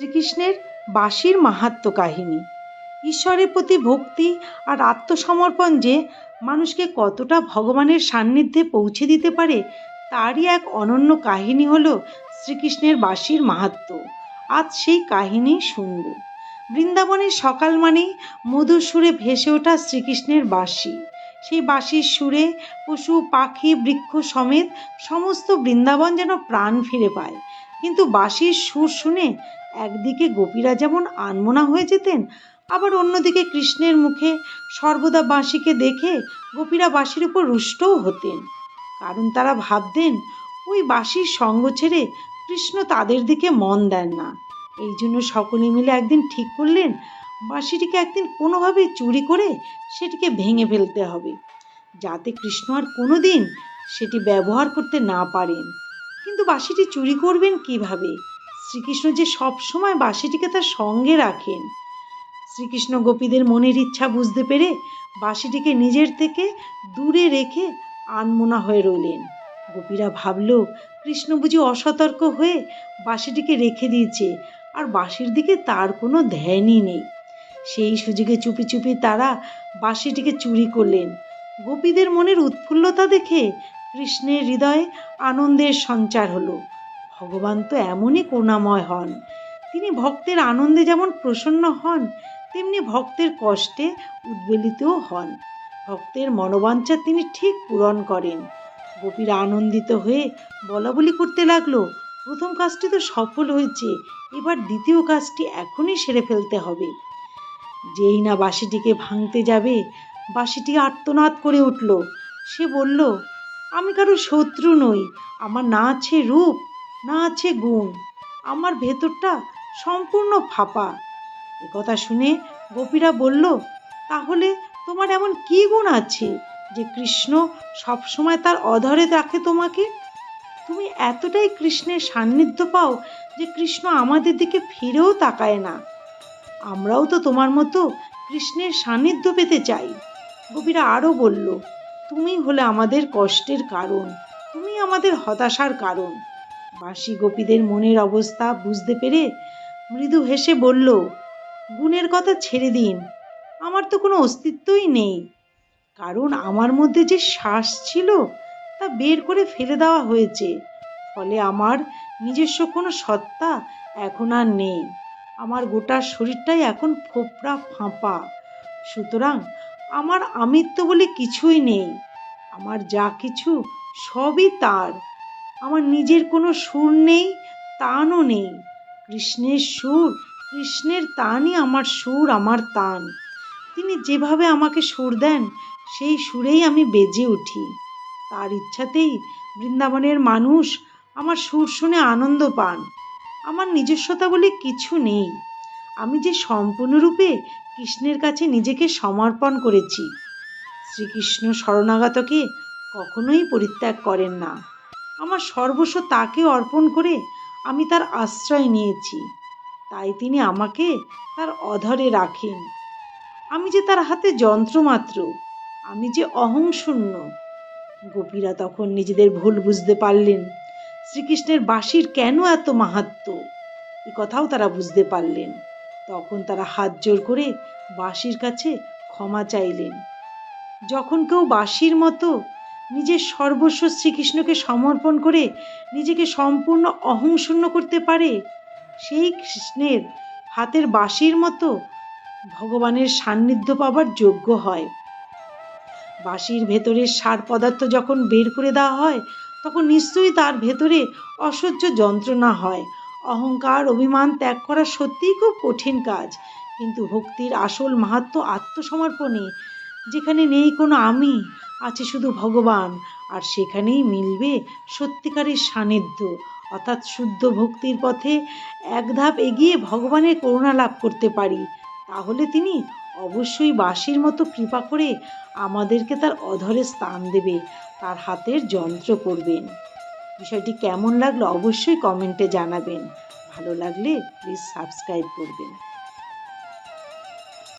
শ্রীকৃষ্ণের বাঁশির মাহাত্ম্য কাহিনী। ঈশ্বরের প্রতি ভক্তি আর আত্মসমর্পণ যে মানুষকে কতটা ভগবানের সান্নিধ্যে পৌঁছে দিতে পারে তারই এক অনন্য কাহিনী হলো শ্রীকৃষ্ণের বাঁশির মাহাত্ম্য। আজ সেই কাহিনী শুনব। বৃন্দাবনের সকাল মানেই মধুর সুরে ভেসে ওঠা শ্রীকৃষ্ণের বাঁশি। সেই বাঁশির সুরে পশু পাখি বৃক্ষ সমেত সমস্ত বৃন্দাবন যেন প্রাণ ফিরে পায়। কিন্তু বাঁশির সুর শুনে একদিকে গোপীরা যেমন আনমনা হয়ে যেতেন, আবার অন্যদিকে কৃষ্ণের মুখে সর্বদা বাঁশিকে দেখে গোপীরা বাঁশির উপর রুষ্টও হতেন। কারণ তারা ভাবতেন ওই বাঁশির সঙ্গ ছেড়ে কৃষ্ণ তাদের দিকে মন দেন না। এই জন্য সকলে মিলে একদিন ঠিক করলেন বাঁশিটিকে একদিন কোনোভাবে চুরি করে সেটিকে ভেঙে ফেলতে হবে, যাতে কৃষ্ণ আর কোনো দিন সেটি ব্যবহার করতে না পারেন। কিন্তু বাঁশিটি চুরি করবেন কিভাবে? শ্রীকৃষ্ণ যে সবসময় বাঁশিটিকে তার সঙ্গে রাখেন। শ্রীকৃষ্ণ গোপীদের মনের ইচ্ছা বুঝতে পেরে বাঁশিটিকে নিজের থেকে দূরে রেখে আনমনা হয়ে রইলেন। গোপীরা ভাবল কৃষ্ণ বুঝি অসতর্ক হয়ে বাঁশিটিকে রেখে দিয়েছে আর বাঁশির দিকে তার কোনো ধ্যানই নেই। সেই সুযোগে চুপি চুপি তারা বাঁশিটিকে চুরি করলেন। গোপীদের মনের উৎফুল্লতা দেখে কৃষ্ণের হৃদয়ে আনন্দের সঞ্চার হলো। ভগবান তো এমনই করুণাময় হন। তিনি ভক্তের আনন্দে যেমন প্রসন্ন হন, তেমনি ভক্তের কষ্টে উদ্বেলিতও হন। ভক্তের মনোবাঞ্ছা তিনি ঠিক পূরণ করেন। গোপীরা আনন্দিত হয়ে বলাবলি করতে লাগলো, প্রথম কাজটি তো সফল হয়েছে, এবার দ্বিতীয় কাজটি এখনই সেরে ফেলতে হবে। যেই না বাঁশিটিকে ভাঙতে যাবে, বাঁশিটি আর্তনাদ করে উঠল। সে বলল, আমি কারো শত্রু নই, আমার না আছে রূপ না আছে গুণ, আমার ভেতরটা সম্পূর্ণ ফাঁপা। কথা শুনে গোপীরা বলল, তাহলে তোমার এমন কি গুণ আছে যে কৃষ্ণ সবসময় তার অধরে রাখে তোমাকে? তুমি এতটাই কৃষ্ণের সান্নিধ্য পাও যে কৃষ্ণ আমাদের দিকে ফিরেও তাকায় না। আমরাও তো তোমার মতো কৃষ্ণের সান্নিধ্য পেতে চাই। গোপীরা আরও বলল, তুমি হলে আমাদের কষ্টের কারণ, তুমি আমাদের হতাশার কারণ। বাঁশি গোপীদের মনের অবস্থা বুঝতে পেরে মৃদু হেসে বলল, গুণের কথা ছেড়ে দিন, আমার তো কোনো অস্তিত্বই নেই। কারণ আমার মধ্যে যে শ্বাস ছিল তা বের করে ফেলে দেওয়া হয়েছে, ফলে আমার নিজস্ব কোনো সত্তা এখন আর নেই। আমার গোটা শরীরটাই এখন ফোপড়া ফাঁপা। সুতরাং আমার আমিত্ব বলে কিছুই নেই। আমার যা কিছু সবই তার। আমার নিজের কোনো সুর নেই, তানও নেই। কৃষ্ণের সুর, কৃষ্ণের তানই আমার সুর, আমার তান। তিনি যেভাবে আমাকে সুর দেন সেই সুরেই আমি বেজে উঠি। তার ইচ্ছাতেই বৃন্দাবনের মানুষ আমার সুর শুনে আনন্দ পান। আমার নিজস্বতা বলে কিছু নেই। আমি যে সম্পূর্ণরূপে কৃষ্ণের কাছে নিজেকে সমর্পণ করেছি। শ্রীকৃষ্ণ শরণাগতকে কখনোই পরিত্যাগ করেন না। আমার সর্বস্ব তাকে অর্পণ করে আমি তার আশ্রয় নিয়েছি, তাই তিনি আমাকে তার অধরে রাখেন। আমি যে তার হাতে যন্ত্রমাত্র, আমি যে অহংশূন্য। গোপীরা তখন নিজেদের ভুল বুঝতে পারলেন। শ্রীকৃষ্ণের বাঁশির কেন এত মাহাত্ম্য, এ কথাও তারা বুঝতে পারলেন। তখন তারা হাত জোর করে বাঁশির কাছে ক্ষমা চাইলেন। যখন কেউ বাঁশির মতো নিজের সর্বস্ব শ্রীকৃষ্ণকে সমর্পণ করে নিজেকে সম্পূর্ণ অহংশূন্য করতে পারে, সেই কৃষ্ণের হাতের বাঁশির মতো ভগবানের সান্নিধ্য পাবার যোগ্য হয়। বাঁশির ভেতরের সার পদার্থ যখন বের করে দেওয়া হয়, তখন নিশ্চয়ই তার ভেতরে অসহ্য যন্ত্রণা হয়। অহংকার অভিমান ত্যাগ করা সত্যিই খুব কঠিন কাজ, কিন্তু ভক্তির আসল মাহাত্ম্য আত্মসমর্পণে। যেখানে নেই কোনো আমি, আছে শুধু ভগবান, আর সেখানেই মিলবে সত্যিকারের সান্নিধ্য। অর্থাৎ শুদ্ধ ভক্তির পথে এক ধাপ এগিয়ে ভগবানের করুণা লাভ করতে পারি। তাহলে তিনি অবশ্যই বাঁশির মতো কৃপা করে আমাদেরকে তার অধরে স্থান দেবে, তার হাতের যন্ত্র করবেন। বিষয়টি কেমন লাগলো অবশ্যই কমেন্টে জানাবেন। ভালো লাগলে প্লিজ সাবস্ক্রাইব করবেন।